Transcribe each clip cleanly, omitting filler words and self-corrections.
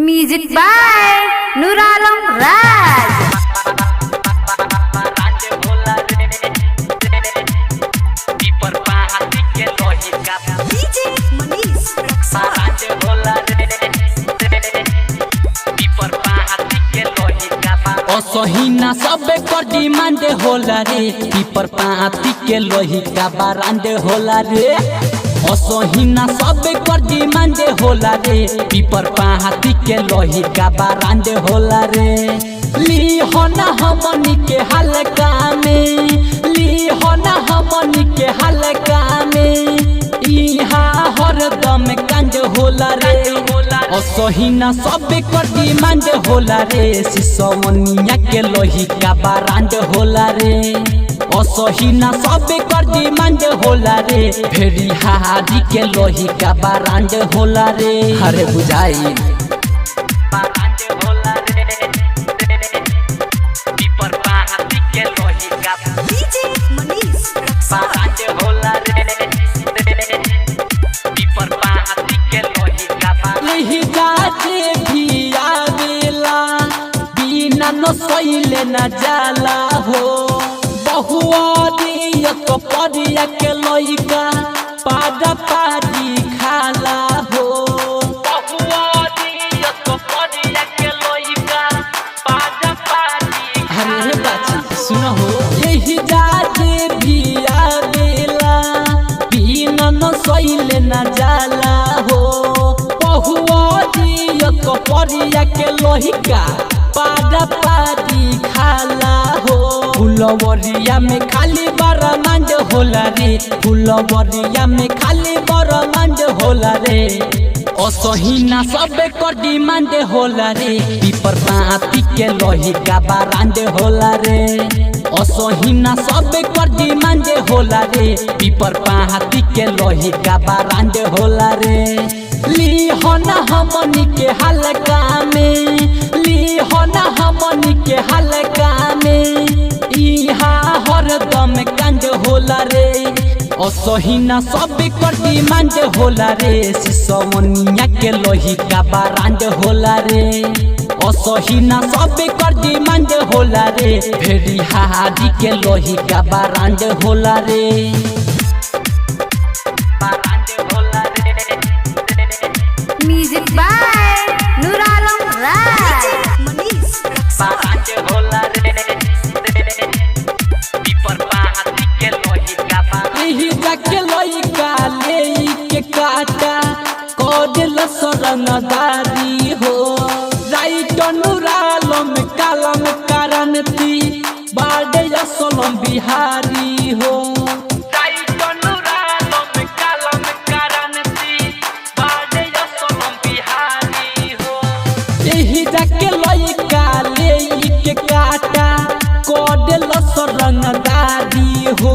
Music by Noor Alam राज। असहीना सबे कर demand होला रे, पीपर पाती के लोही का बारांड होला रे। असहीना सबे कर डिमांड होला रे, पीपर पाती के लोही का बारांड होला रे। ली हो ना हमनी के हल्का में, ली हो ना हमनी के हल्का में, इहा हरदम कांड होला रे। असहीना सबे कर डिमांड होला रे, सिसवनिया के लोही का बारांड होला रे। असहीना सबे कर डिमांड होला रे, भेड़ी हारी के लोही का बारांड होला रे। अरे बुझाई बारांड होला रे, पीपर पाती के लोही का बारांड होला रे, पीपर पाती के लोही का यही जाते भी आवेला, बिना न सैले न जाला हो। बहुआरी तो परिया के लइका पादा पादी खाला हो। बहुआरी तो परिया के लइका पादा पादी। अरे बाची सुनो हो, यही जाते भी आवेला, बिना न सैले न जाला हो। तो परिया के लोहिका पादा पादी खाला हो। फुलवरिया में खाली बरमांड होला रे, फुलवरिया में खाली बरमांड होला रे। असहीना सबे कर डिमांड होला रे, पीपर पाती के लोहिका बारांड होला रे। असहीना सबे कर डिमांड होला रे, पीपर पाती के लोहिका बारांड होला रे। ली हो ना हमनी के हल्का में, ली हो ना हमनी के हल्का में, इहा हरदम कांड होला रे। असहीना सबे कर डिमांड होला रे, सिसवनिया के लोही का बारांड होला रे। असहीना सबे कर डिमांड होला रे, भेड़ी हारी के लोही का बारांड होला रे। म्यूजिक बाय नूर आलम राज। बारांड होला रे, पीपर पाती के लोही का बारांड। एही जाके लोही का ले के काटा कोडल सरंगदारी हो। राइट नूर आलम कलम करनती बाडे असलम बिहारी हो। रंगदारी हो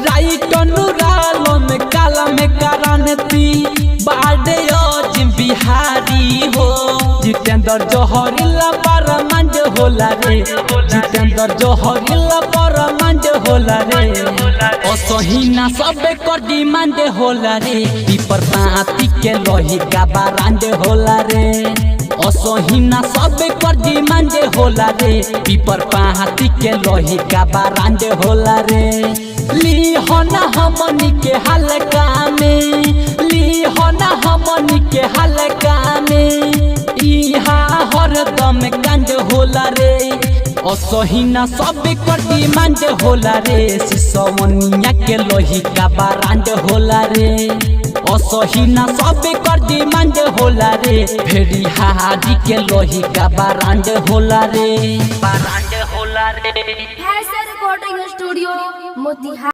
राइट नूर आलम कलम करनती बाडे अजिम बिहारी हो। जितेंद्र जौहरीला बरमांड होला रे, जितेंद्र जौहरीला बरमांड होला रे। असहीना सबे कर डिमांड होला रे, पीपर पाती के लोही का बारांड होला रे। असहीना सबे कर डिमांड होला रे, पीपर पाती के लोही का बारांड होला रे। ली हो ना हमनी के हल्का में, ली हो ना हमनी के हल्का में, इहा हरदम कांड होला रे। असहीना सबे कर डिमांड होला रे, सिसवनिया के लोही का बारांड होला रे। असहीना सबे कर डिमांड होला रे, भेड़ी हारी के लोही का बारांड होला रे। बारांड होला रे। Fashion recording studio Motihari.